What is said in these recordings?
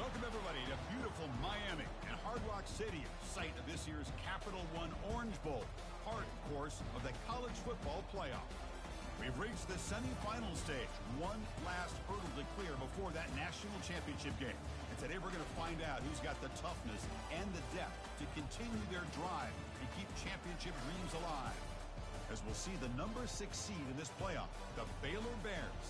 Welcome, everybody, to beautiful Miami and Hard Rock Stadium, site of this year's Capital One Orange Bowl, part, of course, of the college football playoff. We've reached the semifinal stage, one last hurdle to clear before that national championship game. And today we're going to find out who's got the toughness and the depth to continue their drive and keep championship dreams alive. As we'll see the number 6 seed in this playoff, the Baylor Bears,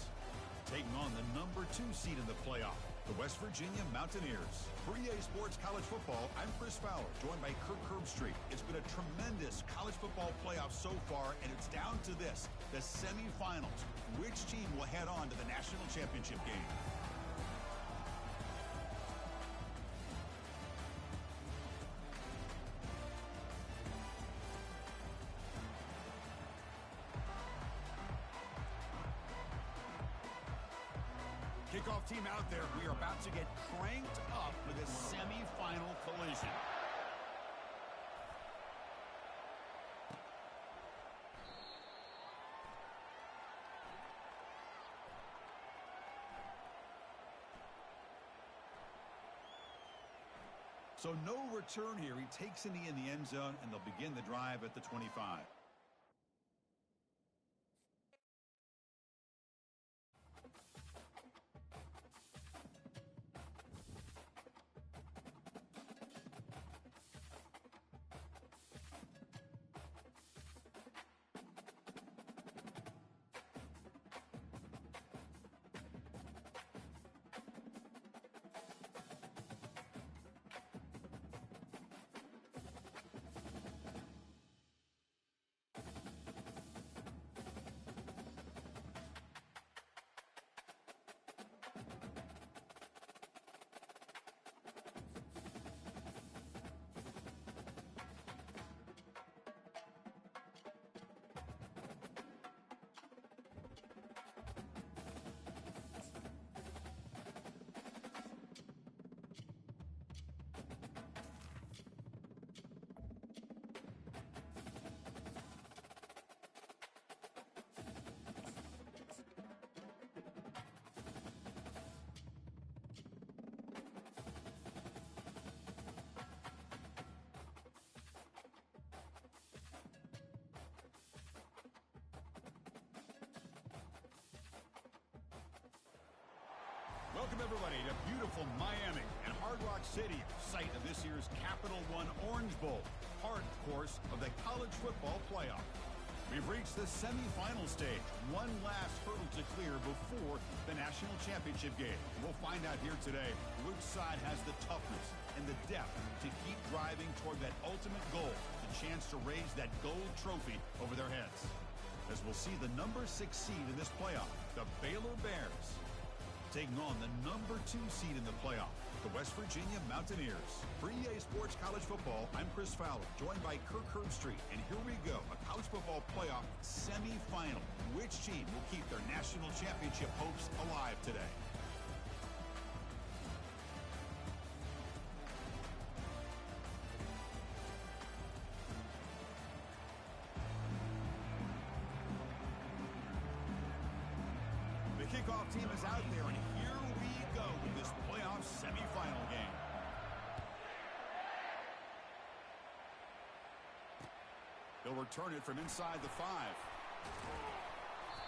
taking on the number 2 seed in the playoff, the West Virginia Mountaineers. For EA Sports College Football, I'm Chris Fowler, joined by Kirk Herbstreit. It's been a tremendous college football playoff so far, and it's down to this, the semifinals. Which team will head on to the national championship game? Kickoff team out there. We are about to get cranked up with a semifinal collision. So no return here. He takes a knee in the end zone, and they'll begin the drive at the 25. Welcome, everybody, to beautiful Miami and Hard Rock Stadium, site of this year's Capital One Orange Bowl, part, of course, of the college football playoff. We've reached the semifinal stage, one last hurdle to clear before the national championship game. And we'll find out here today which side has the toughness and the depth to keep driving toward that ultimate goal, the chance to raise that gold trophy over their heads. As we'll see the number 6 seed in this playoff, the Baylor Bears, taking on the number 2 seed in the playoff, the West Virginia Mountaineers. For EA Sports College Football, I'm Chris Fowler, joined by Kirk Herbstreit. And here we go, a college football playoff semifinal. Which team will keep their national championship hopes alive today? The kickoff team is out there, and here we go with this playoff semifinal game. He'll return it from inside the 5.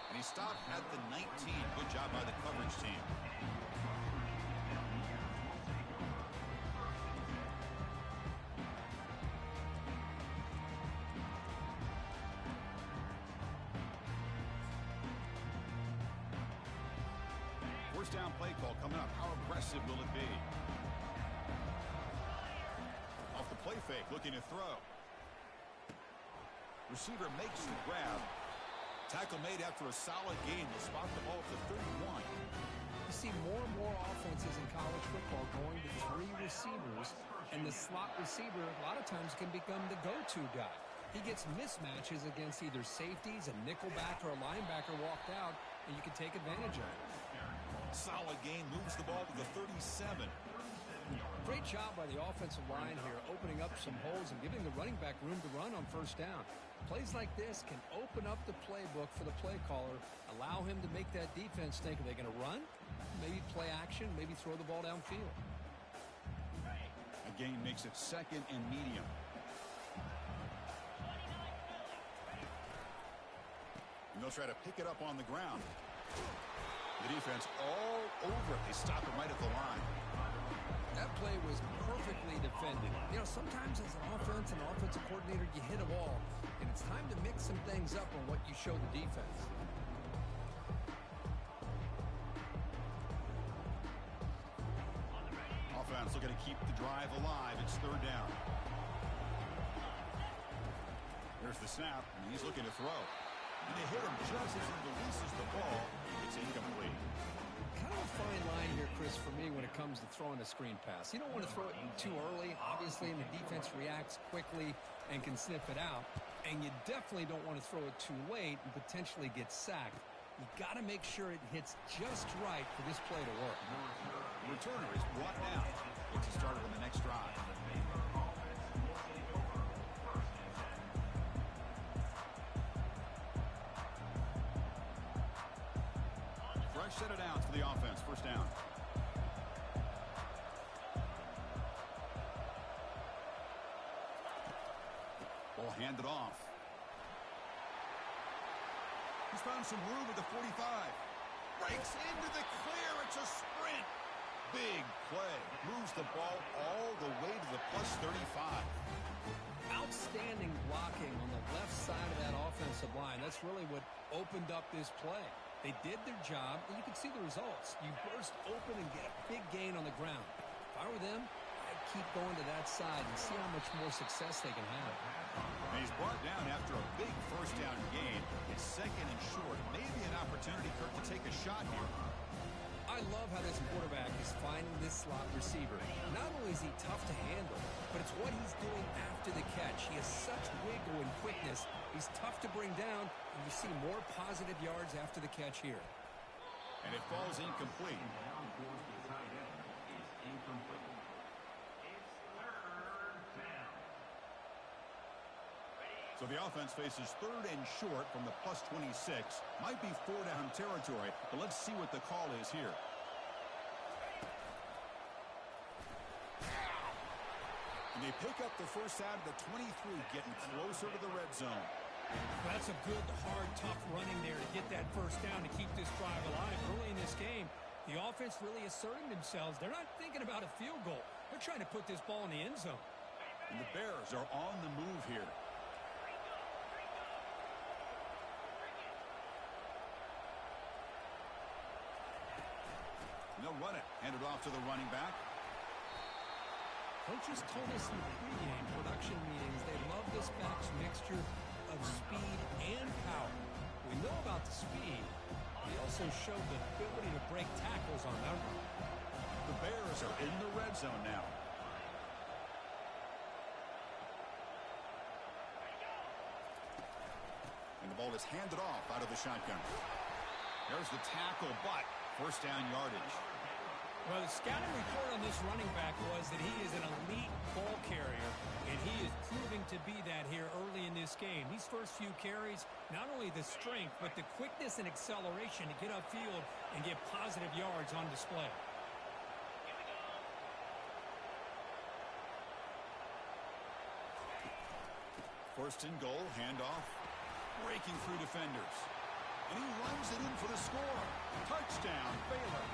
And he stopped at the 19. Good job by the coverage team. First down play call coming up. How aggressive will it be? Off the play fake, looking to throw. Receiver makes the grab. Tackle made after a solid gain. They'll spot the ball to 31. You see more and more offenses in college football going to 3 receivers, and the slot receiver a lot of times can become the go-to guy. He gets mismatches against either safeties, a nickelback, or a linebacker walked out, and you can take advantage of it. Solid gain, moves the ball to the 37. Great job by the offensive line here, opening up some holes and giving the running back room to run on first down. Plays like this can open up the playbook for the play caller, allow him to make that defense think, are they going to run? Maybe play action, maybe throw the ball downfield. The gain makes it 2nd and medium. And they'll try to pick it up on the ground. The defense all over it. They stop it right at the line. That play was perfectly defended. You know, sometimes as an offensive coordinator, you hit a wall, and it's time to mix some things up on what you show the defense. Offense looking to keep the drive alive. It's 3rd down. There's the snap, and he's looking to throw. And they hit him just as he releases the ball. It's incomplete. Kind of a fine line here, Chris, for me when it comes to throwing a screen pass. You don't want to throw it too early, obviously, and the defense reacts quickly and can sniff it out. And you definitely don't want to throw it too late and potentially get sacked. You got to make sure it hits just right for this play to work. The returner is brought down. Gets it started on the next drive. Fresh set of downs for the offense. 1st down. Ball handed off. He's found some room at the 45. Breaks into the clear. It's a sprint. Big play. Moves the ball all the way to the +35. Outstanding blocking on the left side of that offensive line. That's really what opened up this play. They did their job, and you can see the results. You burst open and get a big gain on the ground. If I were them, I'd keep going to that side and see how much more success they can have. And he's brought down after a big 1st down gain. It's 2nd and short. Maybe an opportunity, Kirk, to take a shot here. I love how this quarterback is finding this slot receiver. Not only is he tough to handle, but it's what he's doing after the catch. He has such wiggle and quickness. He's tough to bring down, and you see more positive yards after the catch here. And it falls incomplete. So the offense faces 3rd and short from the +26. Might be 4-down territory, but let's see what the call is here. And they pick up the 1st out of the 23, getting closer to the red zone. That's a good, hard, tough running there to get that 1st down to keep this drive alive. Early in this game, the offense really asserting themselves. They're not thinking about a field goal. They're trying to put this ball in the end zone. And the Bears are on the move here. And they'll run it. Hand it off to the running back. Coaches told us in the pregame production meetings they love this back's mixture of speed and power. We know about the speed. He also showed the ability to break tackles on that run. The Bears are in the red zone now. And the ball is handed off out of the shotgun. There's the tackle, but 1st down yardage. Well, the scouting report on this running back was that he is an elite ball carrier, and he is proving to be that here early in this game. These first few carries, not only the strength, but the quickness and acceleration to get upfield and get positive yards on display. 1st and goal, handoff, breaking through defenders. And he runs it in for the score. Touchdown, Baylor.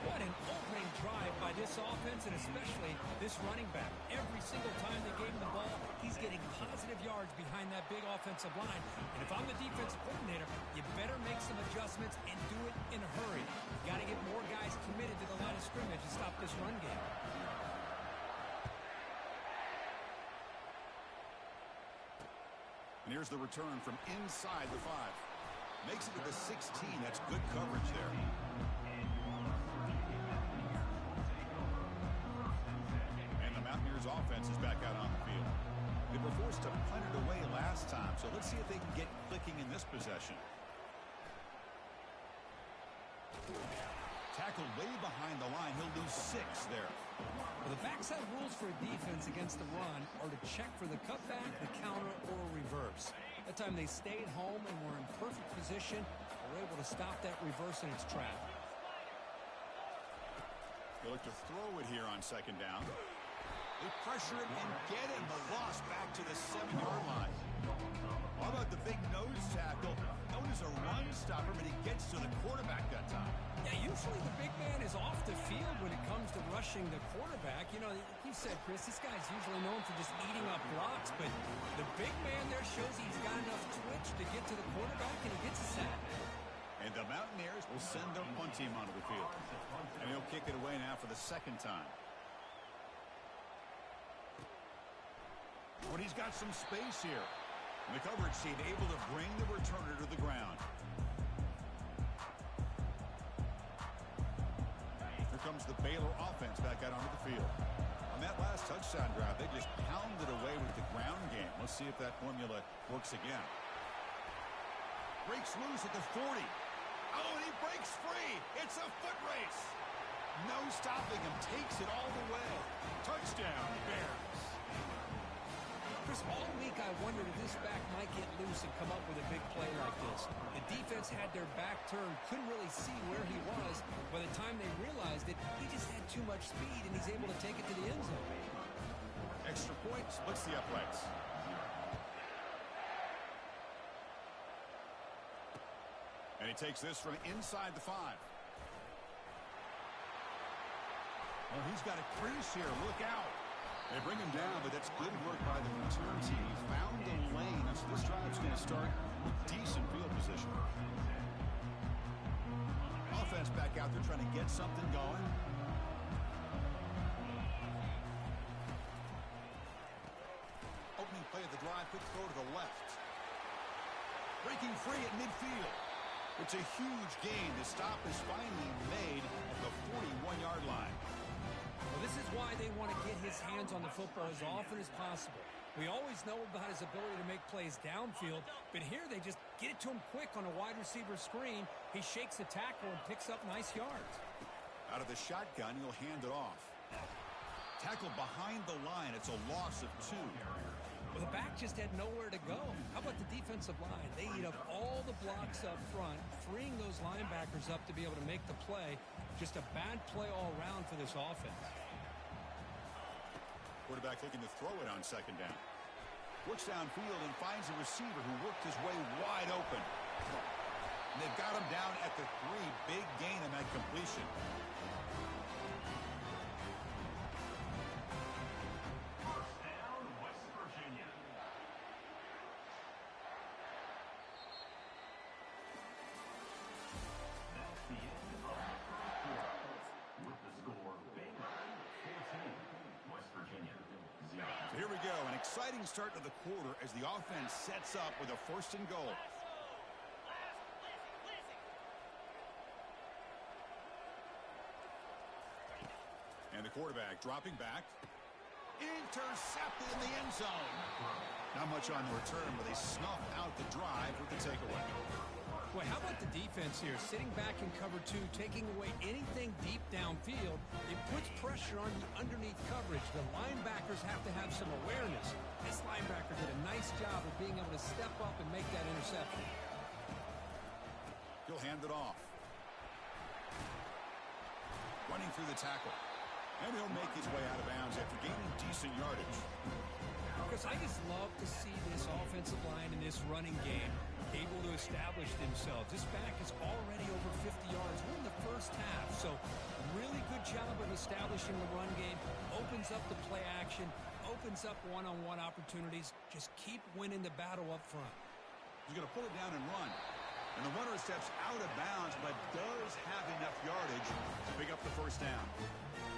What an opening drive by this offense, and especially this running back. Every single time they gave him the ball, he's getting positive yards behind that big offensive line. And if I'm the defensive coordinator, you better make some adjustments and do it in a hurry. You got to get more guys committed to the line of scrimmage to stop this run game. And here's the return from inside the 5. Makes it to the 16. That's good coverage there. Offense is back out on the field. They were forced to punt it away last time, so let's see if they can get clicking in this possession. Tackled way behind the line. He'll lose 6 there. Well, the backside rules for a defense against the run are to check for the cutback, the counter, or reverse. That time they stayed home and were in perfect position. Were able to stop that reverse in its track. They look to throw it here on 2nd down. They pressure him and get him. The loss back to the 7-yard line. How about the big nose tackle? Known as a run stopper, but he gets to the quarterback that time. Yeah, usually the big man is off the field when it comes to rushing the quarterback. You know, you said, Chris, this guy's usually known for just eating up blocks, but the big man there shows he's got enough twitch to get to the quarterback, and he gets a sack. And the Mountaineers will send their punt team onto the field. And he'll kick it away now for the second time. But he's got some space here. And the coverage team able to bring the returner to the ground. Here comes the Baylor offense back out onto the field. On that last touchdown drive, they just pounded away with the ground game. Let's see if that formula works again. Breaks loose at the 40. Oh, and he breaks free. It's a foot race. No stopping him. Takes it all the way. Touchdown, Bears. Chris, all week I wondered if this back might get loose and come up with a big play like this. The defense had their back turned, couldn't really see where he was. By the time they realized it, he just had too much speed, and he's able to take it to the end zone. Extra point splits the uprights. And he takes this from inside the 5. Well, he's got a crease here. Look out. They bring him down, but that's good work by the return team. He found the lane, so this drive's going to start with decent field position. Offense back out there trying to get something going. Opening play of the drive, quick throw to the left. Breaking free at midfield. It's a huge gain. The stop is finally made at the 41-yard line. Well, this is why they want to get his hands on the football as often as possible. We always know about his ability to make plays downfield, but here they just get it to him quick on a wide receiver screen. He shakes the tackle and picks up nice yards. Out of the shotgun, he'll hand it off. Tackle behind the line. It's a loss of 2. Well, the back just had nowhere to go. How about the defensive line? They eat up all the blocks up front, freeing those linebackers up to be able to make the play. Just a bad play all around for this offense. Quarterback looking to throw it on second down. Looks downfield and finds a receiver who worked his way wide open. And they've got him down at the 3. Big gain in that completion. Here we go, an exciting start to the quarter as the offense sets up with a 1st and goal. And the quarterback dropping back. Intercepted in the end zone. Not much on the return, but they snuff out the drive with the takeaway. Well, how about the defense here? Sitting back in cover 2, taking away anything deep downfield. It puts pressure on the underneath coverage. The linebackers have to have some awareness. This linebacker did a nice job of being able to step up and make that interception. He'll hand it off. Running through the tackle. And he'll make his way out of bounds after gaining decent yardage. Because I just love to see this offensive line in this running game able to establish themselves. This back is already over 50 yards. We're in the first half, so really good job of establishing the run game. Opens up the play action, opens up one-on-one opportunities. Just keep winning the battle up front. He's going to pull it down and run. And the runner steps out of bounds, but does have enough yardage to pick up the 1st down.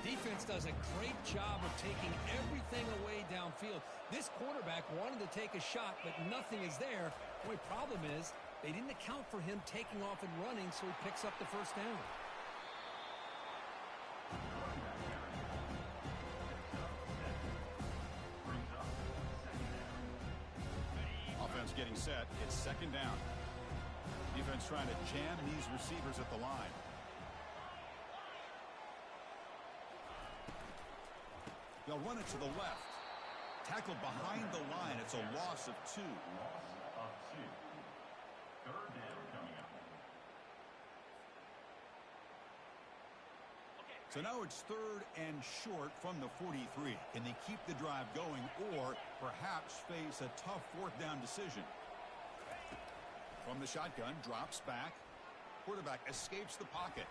Defense does a great job of taking everything away downfield. This quarterback wanted to take a shot, but nothing is there. The only problem is they didn't account for him taking off and running, so he picks up the 1st down. Offense getting set. It's 2nd down. Defense trying to jam these receivers at the line. They'll run it to the left. Tackled behind the line. It's a loss of 2. Loss of 2. 3rd down coming up. So now it's 3rd and short from the 43. Can they keep the drive going or perhaps face a tough 4th down decision? From the shotgun, drops back. Quarterback escapes the pocket.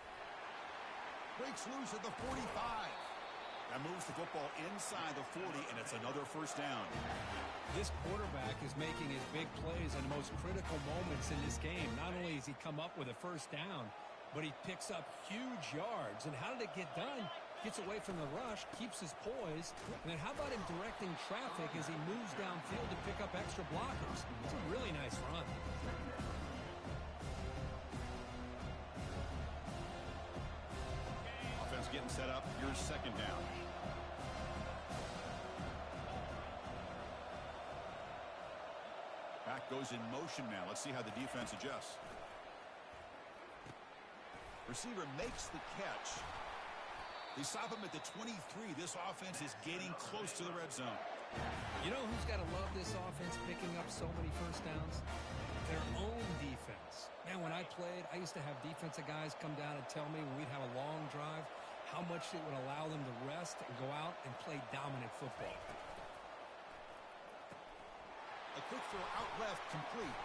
Breaks loose at the 45. That moves the football inside the 40, and it's another 1st down. This quarterback is making his big plays in the most critical moments in this game. Not only has he come up with a 1st down, but he picks up huge yards. And how did it get done? Gets away from the rush, keeps his poise. And then how about him directing traffic as he moves downfield to pick up extra blockers? It's a really nice run. Offense getting set up. Here's 2nd down. Back goes in motion now. Let's see how the defense adjusts. Receiver makes the catch. They stop him at the 23. This offense is getting close to the red zone. You know who's got to love this offense picking up so many 1st downs? Their own defense. Man, when I played, I used to have defensive guys come down and tell me when we'd have a long drive how much it would allow them to rest and go out and play dominant football. A quick throw out left, complete.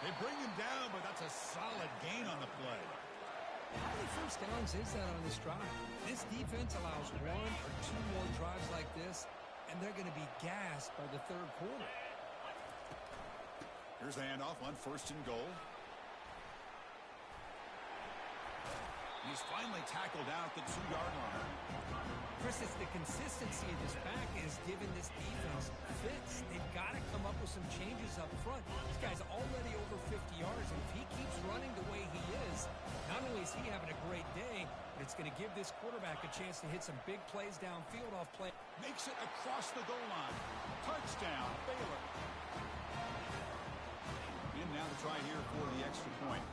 They bring him down, but that's a solid gain on the play. How many 1st downs is that on this drive? This defense allows 1 or 2 more drives like this, and they're going to be gassed by the 3rd quarter. Here's the handoff on 1st and goal. He's finally tackled out the 2-yard line. Chris, it's the consistency of this back is giving this defense fits. They've got to come up with some changes up front. This guy's already over 50 yards, and if he keeps running the way he is, not only is he having a great day, but it's going to give this quarterback a chance to hit some big plays downfield off play. Makes it across the goal line. Touchdown, Baylor. And now the try here for the extra point.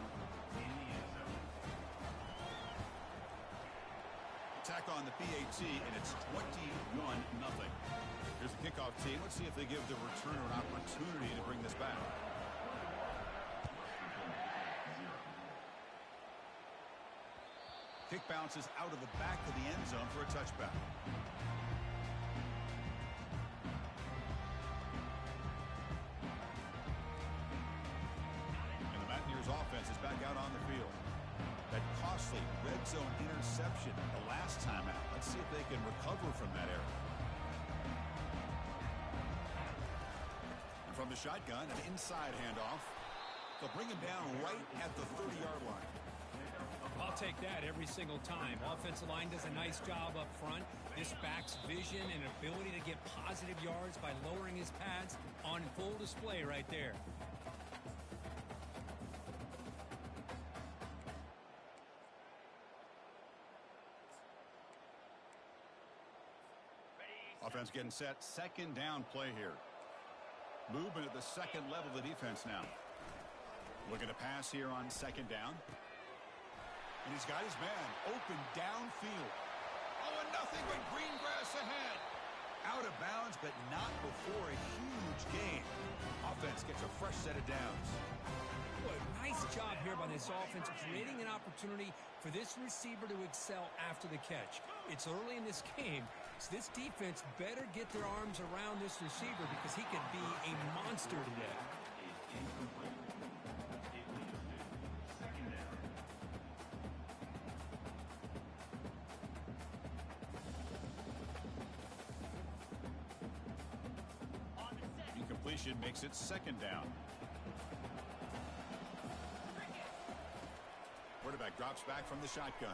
Attack on the PAT, and it's 21-0. Here's the kickoff team. Let's see if they give the returner an opportunity to bring this back. Kick bounces out of the back of the end zone for a touchback. And the Mountaineers offense is back out on the field. That costly red zone interception the last time out. Let's see if they can recover from that error. And from the shotgun, an inside handoff. They'll bring him down right at the 30-yard line. I'll take that every single time. Offensive line does a nice job up front. This back's vision and ability to get positive yards by lowering his pads on full display right there. Offense getting set. 2nd down play here. Movement at the 2nd level of the defense now. Looking to pass here on 2nd down. And he's got his man open downfield. Oh, and nothing but green grass ahead. Out of bounds, but not before a huge gain. Offense gets a fresh set of downs. Boy, nice job here by this offense, creating an opportunity for this receiver to excel after the catch. It's early in this game, so this defense better get their arms around this receiver because he could be a monster today. Incompletion makes it 2nd down. Quarterback drops back from the shotgun.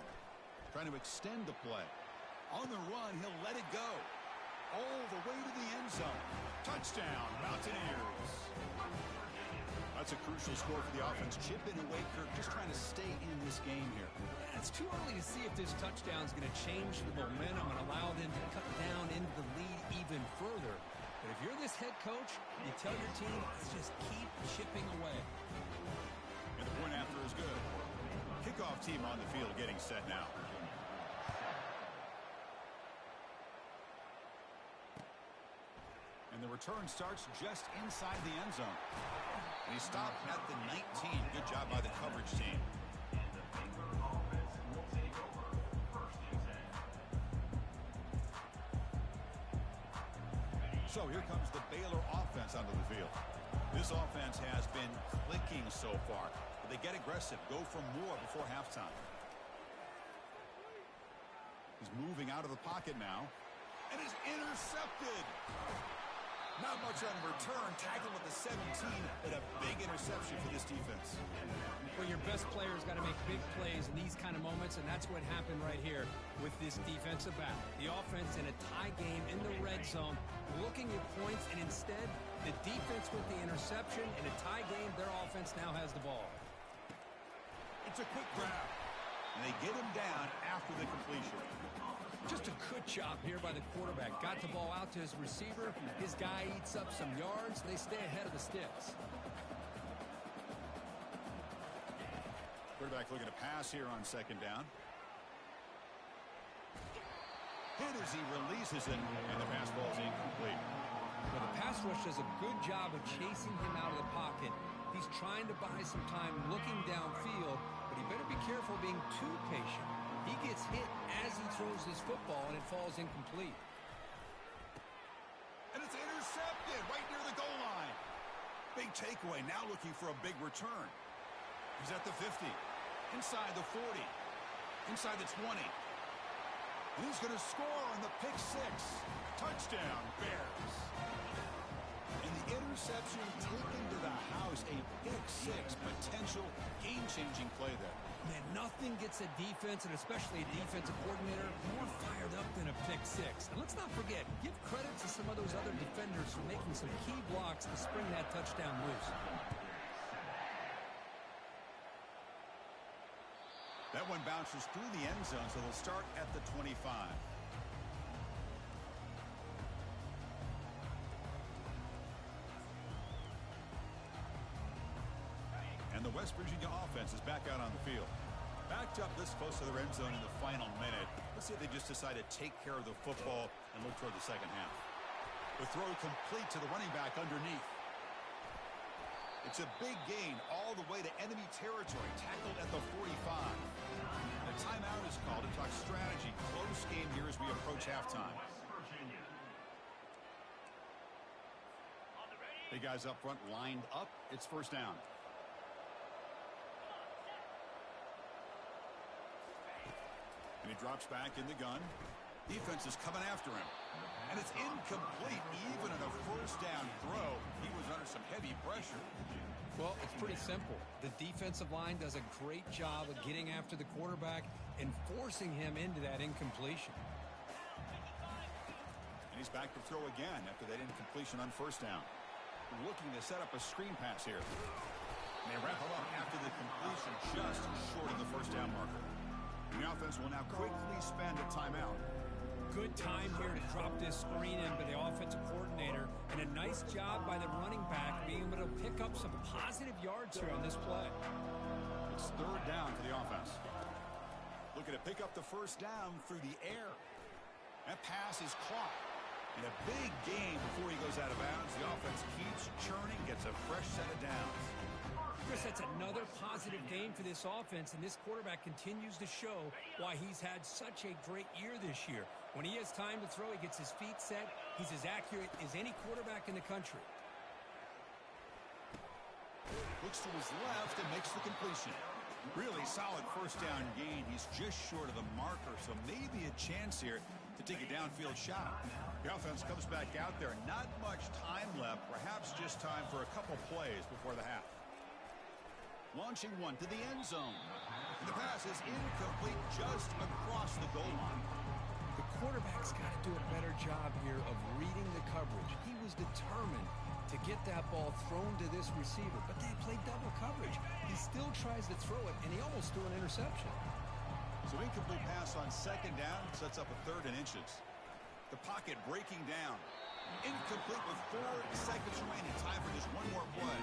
Trying to extend the play. On the run, he'll let it go. All the way to the end zone. Touchdown, Mountaineers. That's a crucial score for the offense. Chipping away, Kirk, just trying to stay in this game here. It's too early to see if this touchdown is going to change the momentum and allow them to cut down into the lead even further. But if you're this head coach, you tell your team, let's just keep chipping away. And the point after is good. Kickoff team on the field getting set now. And the return starts just inside the end zone. And he stopped at the 19. Good job by the coverage team. And the Baylor offense will take over 1st and So here comes the Baylor offense onto the field. This offense has been clicking so far. But they get aggressive, go for more before halftime. He's moving out of the pocket now. And is intercepted. Not much on return. Tackled at the 17, but a big interception for this defense. Well, your best player's got to make big plays in these kind of moments, and that's what happened right here with this defensive battle. The offense in a tie game in the red zone, looking at points, and instead, the defense with the interception. In a tie game, their offense now has the ball. It's a quick grab, and they get him down after the completion. Just a good job here by the quarterback. Got the ball out to his receiver. His guy eats up some yards. They stay ahead of the sticks. Quarterback looking to pass here on second down. Hit as he releases it, and the pass ball is incomplete. Well, the pass rush does a good job of chasing him out of the pocket. He's trying to buy some time looking downfield, but he better be careful being too patient. He gets hit as he throws his football, and it falls incomplete. And it's intercepted right near the goal line. Big takeaway, now looking for a big return. He's at the 50, inside the 40, inside the 20. And he's going to score on the pick six. Touchdown, Bears. And the interception taken to the house, a pick six, potential game-changing play there. Man, nothing gets a defense, and especially a defensive coordinator, more fired up than a pick six. And let's not forget, give credit to some of those other defenders for making some key blocks to spring that touchdown loose. That one bounces through the end zone, so they'll start at the 25. And the West Virginia offense is back out on the field. Backed up this close to the end zone in the final minute. Let's see if they just decide to take care of the football and look toward the second half. The throw complete to the running back underneath. It's a big gain all the way to enemy territory, tackled at the 45. And a timeout is called to talk strategy. Close game here as we approach halftime. Big guys up front lined up. It's first down. And he drops back in the gun. Defense is coming after him. And it's incomplete. Even in a first down throw, he was under some heavy pressure. Well, it's pretty simple. The defensive line does a great job of getting after the quarterback and forcing him into that incompletion. And he's back to throw again after that incompletion on first down. Looking to set up a screen pass here. And they wrap him up after the completion, just short of the first down marker. And the offense will now quickly spend a timeout. Good time here to drop this screen in by the offensive coordinator, and a nice job by the running back being able to pick up some positive yards here on this play. It's third down for the offense. Looking to pick up the first down through the air. That pass is caught. And a big gain before he goes out of bounds. The offense keeps churning, gets a fresh set of downs. Chris, that's another positive game for this offense, and this quarterback continues to show why he's had such a great year this year. When he has time to throw, he gets his feet set. He's as accurate as any quarterback in the country. Looks to his left and makes the completion. Really solid first down gain. He's just short of the marker, so maybe a chance here to take a downfield shot. The offense comes back out there. Not much time left. Perhaps just time for a couple plays before the half. Launching one to the end zone. The pass is incomplete just across the goal line. The quarterback's got to do a better job here of reading the coverage. He was determined to get that ball thrown to this receiver, but they played double coverage. He still tries to throw it, and he almost threw an interception. So incomplete pass on second down sets up a third and inches. The pocket breaking down. Incomplete with 4 seconds remaining. Time for just one more play.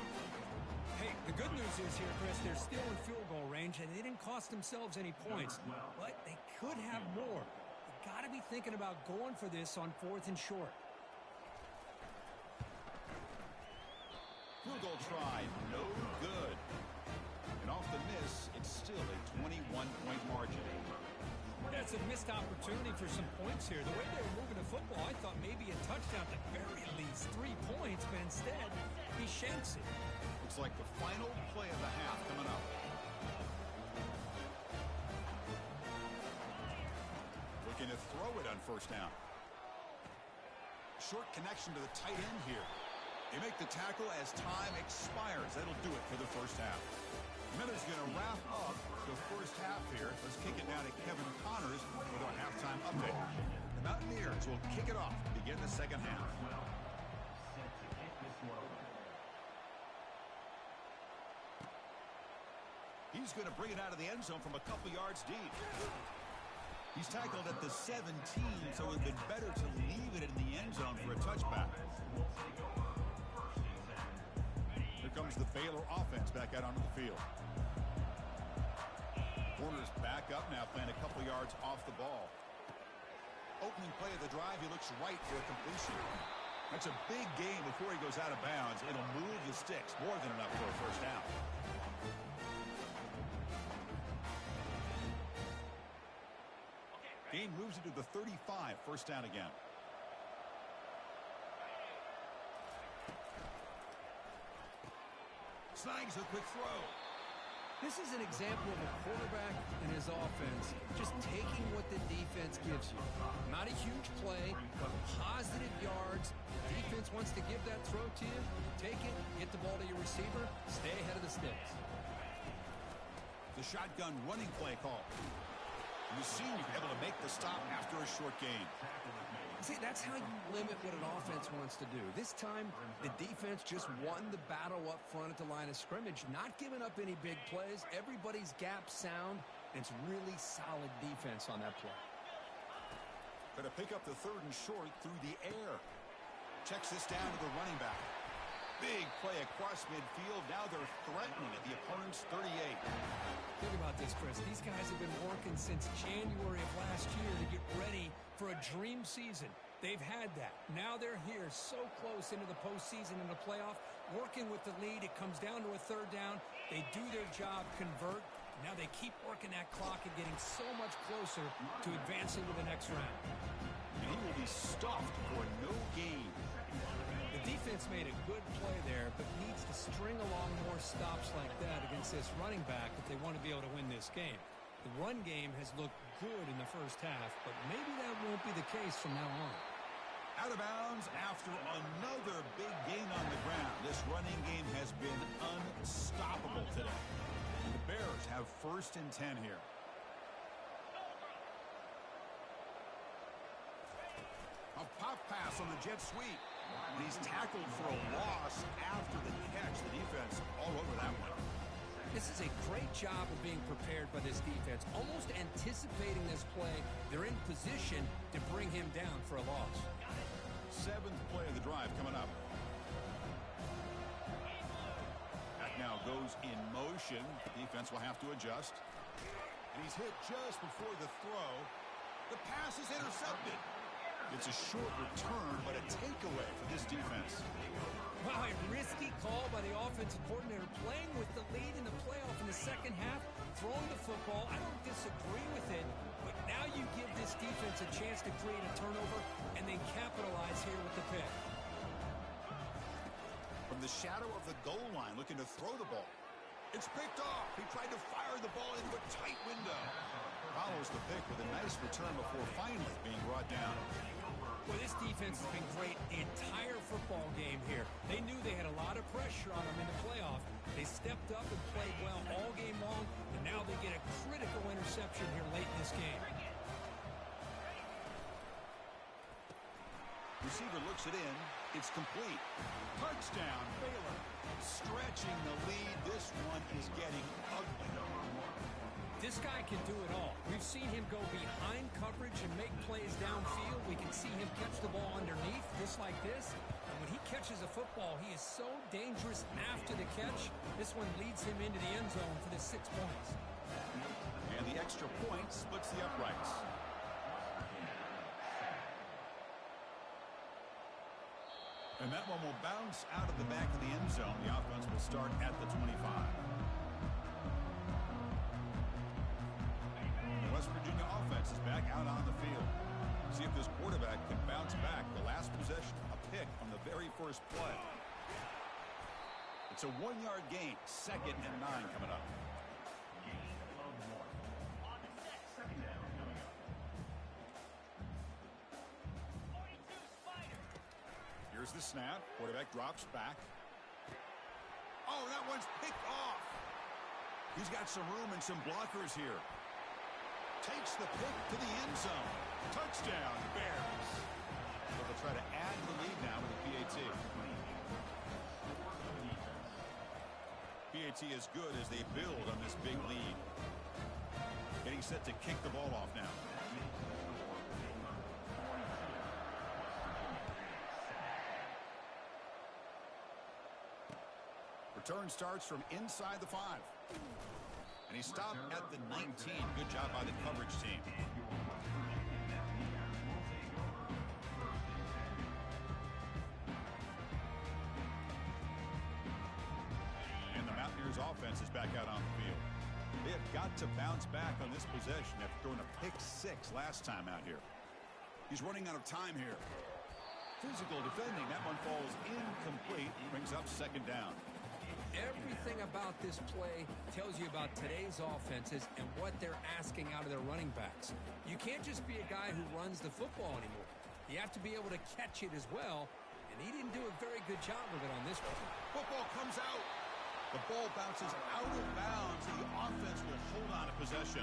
Hey, the good news is here, Chris, they're still in field goal range, and they didn't cost themselves any points, but they could have more. They got to be thinking about going for this on 4th and short. Field goal try, no good. And off the miss, it's still a 21-point margin. That's a missed opportunity for some points here. The way they were moving the football, I thought maybe a touchdown, at the very least 3 points, but instead, he shanks it. Looks like the final play of the half coming up. Looking to throw it on first down. Short connection to the tight end here. They make the tackle as time expires. That'll do it for the first half. Miller's going to wrap up the first half here. Let's kick it now to Kevin Connors with our halftime update. The Mountaineers will kick it off to begin the second half. He's going to bring it out of the end zone from a couple yards deep. He's tackled at the 17, so it would have been better to leave it in the end zone for a touchback. Here comes the Baylor offense back out onto the field. Warner's back up now, playing a couple yards off the ball. Opening play of the drive, he looks right for a completion. That's a big gain before he goes out of bounds. It'll move the sticks, more than enough for a first down. Gain moves it to the 35, first down again. Snags a quick throw. This is an example of a quarterback and his offense just taking what the defense gives you. Not a huge play, but positive yards. The defense wants to give that throw to you. Take it, get the ball to your receiver, stay ahead of the sticks. The shotgun running play call. And the senior able to make the stop after a short gain. See, that's how you limit what an offense wants to do. This time, the defense just won the battle up front at the line of scrimmage, not giving up any big plays. Everybody's gap sound, and it's really solid defense on that play. Going to pick up the third and short through the air. Checks this down to the running back. Big play across midfield. Now they're threatening at the opponent's 38. Think about this, Chris. These guys have been working since January of last year to get ready for a dream season. They've had that. Now they're here so close into the postseason and the playoff, working with the lead. It comes down to a third down. They do their job, convert. Now they keep working that clock and getting so much closer to advancing to the next round. And he will be stuffed for no gain. The defense made a good play there, but needs to string along more stops like that against this running back if they want to be able to win this game. The run game has looked good in the first half, but maybe that won't be the case from now on. Out of bounds after another big gain on the ground. This running game has been unstoppable today. The Bears have first and 10 here. A pop pass on the jet sweep. And he's tackled for a loss after the catch. The defense all over that one. This is a great job of being prepared by this defense. Almost anticipating this play. They're in position to bring him down for a loss. Seventh play of the drive coming up. That now goes in motion. The defense will have to adjust. And he's hit just before the throw. The pass is intercepted. It's a short return, but a takeaway for this defense. Wow, a risky call by the offensive coordinator, playing with the lead in the playoff in the second half, throwing the football. I don't disagree with it, but now you give this defense a chance to create a turnover and then capitalize here with the pick. From the shadow of the goal line, looking to throw the ball. It's picked off. He tried to fire the ball into a tight window. Follows the pick with a nice return before finally being brought down. Well, this defense has been great the entire football game here. They knew they had a lot of pressure on them in the playoff. They stepped up and played well all game long, and now they get a critical interception here late in this game. Receiver looks it in. It's complete. Touchdown, Baylor. Stretching the lead. This one is getting ugly. This guy can do it all. We've seen him go behind coverage and make plays downfield. We can see him catch the ball underneath, just like this. And when he catches a football, he is so dangerous after the catch. This one leads him into the end zone for the 6 points. And the extra point splits the uprights. And that one will bounce out of the back of the end zone. The offense will start at the 25. West Virginia offense offense is back out on the field. See if this quarterback can bounce back. The last possession, a pick on the very first play. It's a 1-yard gain. 2nd and 9 coming up. Here's the snap. Quarterback drops back. Oh, that one's picked off. He's got some room and some blockers here. Takes the pick to the end zone. Touchdown, Bears. So they'll try to add the lead now with the PAT. PAT is good as they build on this big lead. Getting set to kick the ball off now. Return starts from inside the 5. And he stopped at the 19. Good job by the coverage team. And the Mountaineers offense is back out on the field. They have got to bounce back on this possession after throwing a pick 6 last time out here. He's running out of time here. Physical defending. That one falls incomplete. Brings up 2nd down. Everything about this play tells you about today's offenses and what they're asking out of their running backs. You can't just be a guy who runs the football anymore. You have to be able to catch it as well, and he didn't do a very good job of it on this one. Football comes out. The ball bounces out of bounds, and the offense will hold on to possession.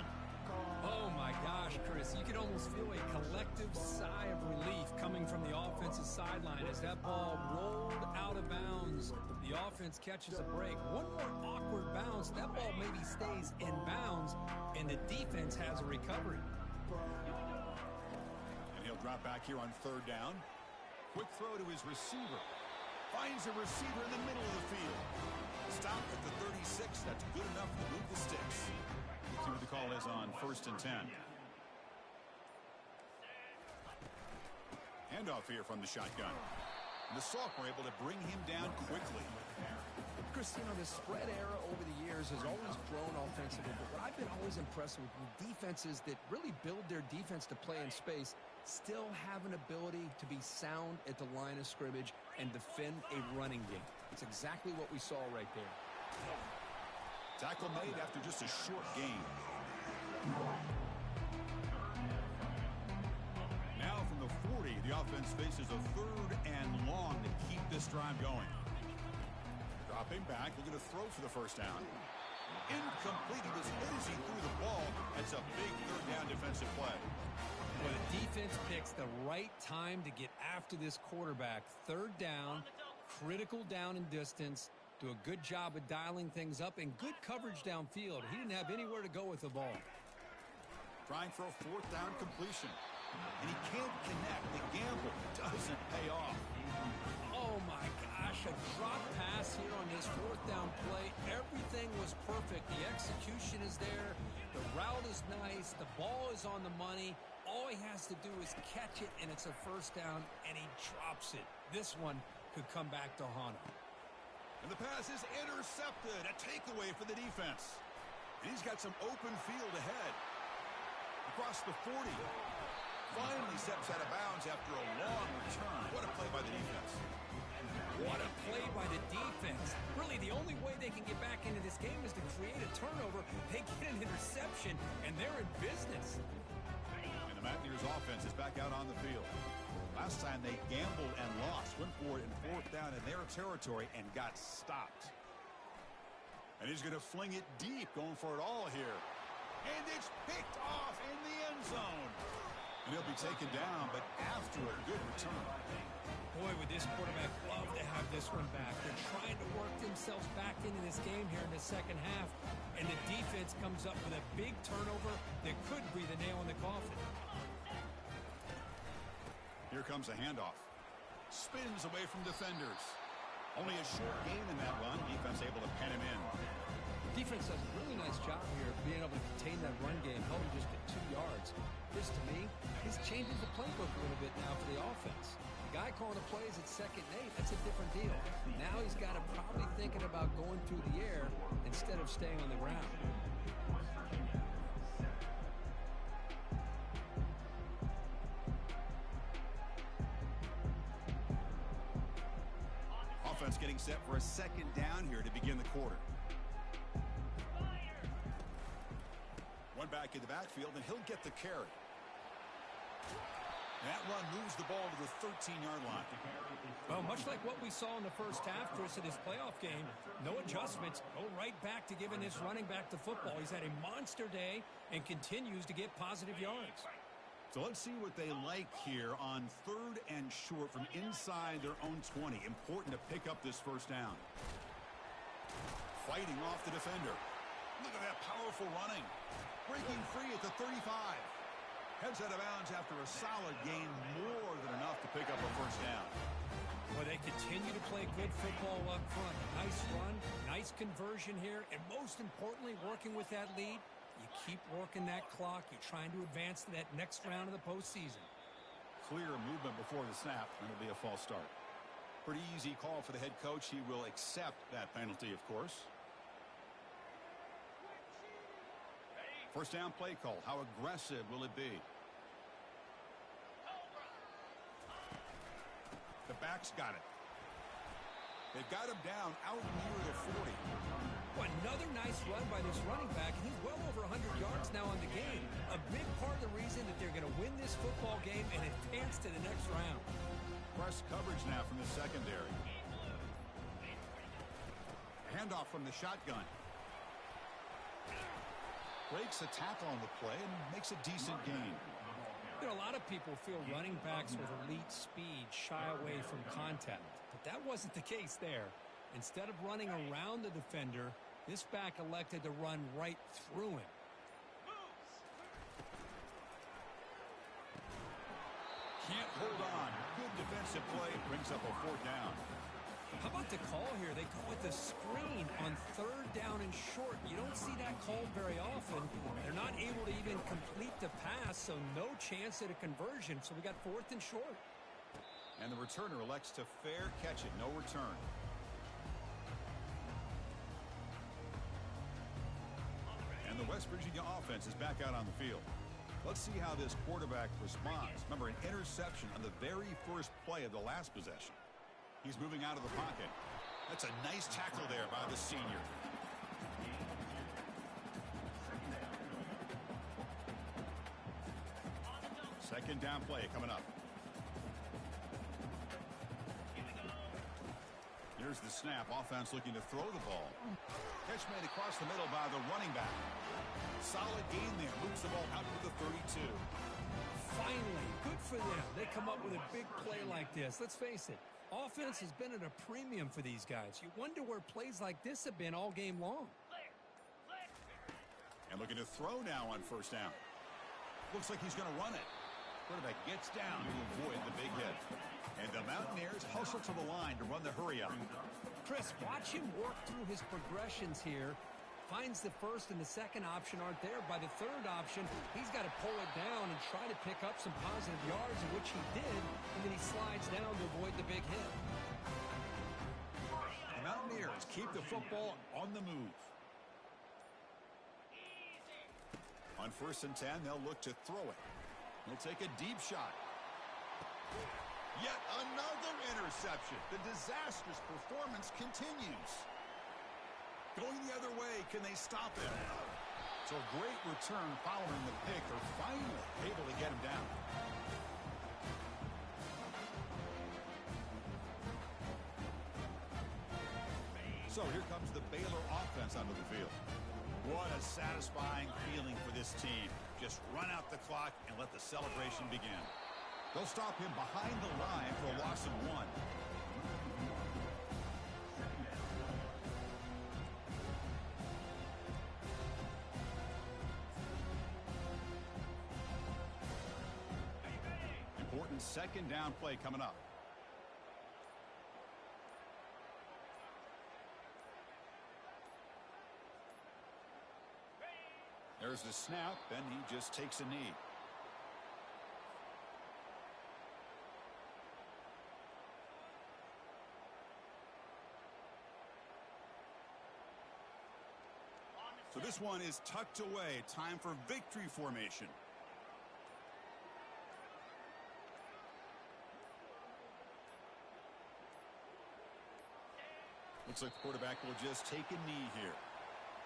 Oh, my gosh, Chris. You can almost feel a collective sigh of relief coming from the offensive sideline as that ball rolled out of bounds. The offense catches a break. One more awkward bounce. That ball maybe stays in bounds, and the defense has a recovery. And he'll drop back here on 3rd down. Quick throw to his receiver. Finds a receiver in the middle of the field. Stop at the 36. That's good enough to move the sticks. See what the call is on 1st and 10. Handoff here from the shotgun. And the sophomore able to bring him down quickly. Chris, you know, the spread era over the years has always grown offensively, but what I've been always impressed with defenses that really build their defense to play in space still have an ability to be sound at the line of scrimmage and defend a running game. It's exactly what we saw right there. Tackle made after just a short gain. Now from the 40, the offense faces a 3rd and long to keep this drive going. Dropping back, looking to throw for the 1st down. Incomplete. He was hit as he threw the ball. That's a big 3rd down defensive play. Well, the defense picks the right time to get after this quarterback. 3rd down, critical down and distance. Do a good job of dialing things up and good coverage downfield. He didn't have anywhere to go with the ball. Trying for a 4th down completion. And he can't connect. The gamble doesn't pay off. Oh, my gosh. A drop pass here on this 4th down play. Everything was perfect. The execution is there. The route is nice. The ball is on the money. All he has to do is catch it, and it's a 1st down, and he drops it. This one could come back to haunt him. And the pass is intercepted. A takeaway for the defense. And he's got some open field ahead. Across the 40. Finally steps out of bounds after a long return. What a play by the defense. What a play by the defense. Really, the only way they can get back into this game is to create a turnover. They get an interception, and they're in business. And the Mountaineers offense is back out on the field. Last time they gambled and lost. Went for it in 4th down in their territory and got stopped. And he's going to fling it deep, going for it all here. And it's picked off in the end zone. And he'll be taken down, but after a good return. Boy, would this quarterback love to have this one back. They're trying to work themselves back into this game here in the 2nd half. And the defense comes up with a big turnover that could be the nail in the coffin. Here comes a handoff. Spins away from defenders. Only a short gain in that run. Defense able to pen him in. Defense does a really nice job here of being able to contain that run game, held him just at 2 yards. This, to me, is changing the playbook a little bit now for the offense. The guy calling the plays at 2nd and 8, that's a different deal. Now he's got to probably thinking about going through the air instead of staying on the ground. getting set for a second down here to begin the quarter. One back in the backfield, and he'll get the carry. That run moves the ball to the 13-yard line. Well, much like what we saw in the first half, Chris, of this playoff game, no adjustments. Go right back to giving this running back the football. He's had a monster day and continues to get positive yards. So let's see what they like here on 3rd and short from inside their own 20. Important to pick up this first down. Fighting off the defender. Look at that powerful running. Breaking free at the 35. Heads out of bounds after a solid gain, more than enough to pick up a first down. Well, they continue to play good football up front. Nice run, nice conversion here, and most importantly, working with that lead, you keep working that clock. You're trying to advance to that next round of the postseason. Clear movement before the snap, and it'll be a false start. Pretty easy call for the head coach. He will accept that penalty, of course. First down play call. How aggressive will it be? The back's got it. They've got him down out near the 40. Well, another nice run by this running back, and he's well over 100 yards now on the game. A big part of the reason that they're going to win this football game and advance to the next round. Press coverage now from the secondary. Handoff from the shotgun. Breaks a tackle on the play and makes a decent gain. You know, a lot of people feel running backs with elite speed shy away from contact, but that wasn't the case there. Instead of running around the defender, this back elected to run right through him. Can't hold on. Good defensive play. Brings up a 4th down. How about the call here? They go with the screen on 3rd down and short. You don't see that called very often. They're not able to even complete the pass, so no chance at a conversion. So we got 4th and short. And the returner elects to fair catch it. No return. And the West Virginia offense is back out on the field. Let's see how this quarterback responds. Remember, an interception on the very first play of the last possession. He's moving out of the pocket. That's a nice tackle there by the senior. Second down play coming up. Here's the snap. Offense looking to throw the ball. Catch made across the middle by the running back. Solid gain there. Moves the ball out to the 32. Finally, good for them. They come up with a big play like this. Let's face it. Offense has been at a premium for these guys. You wonder where plays like this have been all game long. And looking to throw now on first down. Looks like he's going to run it. Quarterback gets down to avoid the big hit. And the Mountaineers hustle to the line to run the hurry up. Chris, watch him work through his progressions here. Finds the first and the second option aren't there. By the third option, he's got to pull it down and try to pick up some positive yards, in which he did, and then he slides down to avoid the big hit. The Mountaineers keep the football on the move. On 1st and 10, they'll look to throw it. They'll take a deep shot. Yet another interception. The disastrous performance continues. Going the other way, can they stop it? So a great return following the pick. They're finally able to get him down. So here comes the Baylor offense onto the field. What a satisfying feeling for this team. Just run out the clock and let the celebration begin. They'll stop him behind the line for a loss of 1. Important second down play coming up. There's the snap, and he just takes a knee. So this one is tucked away. Time for victory formation. Looks like the quarterback will just take a knee here.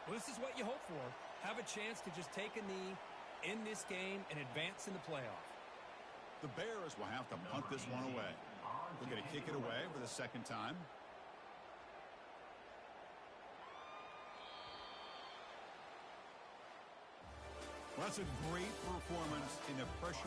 Well, this is what you hope for. Have a chance to just take a knee in this game and advance in the playoff. The Bears will have to punt this one away. They're going to kick it away for the second time. Well, that's a great performance in the pressure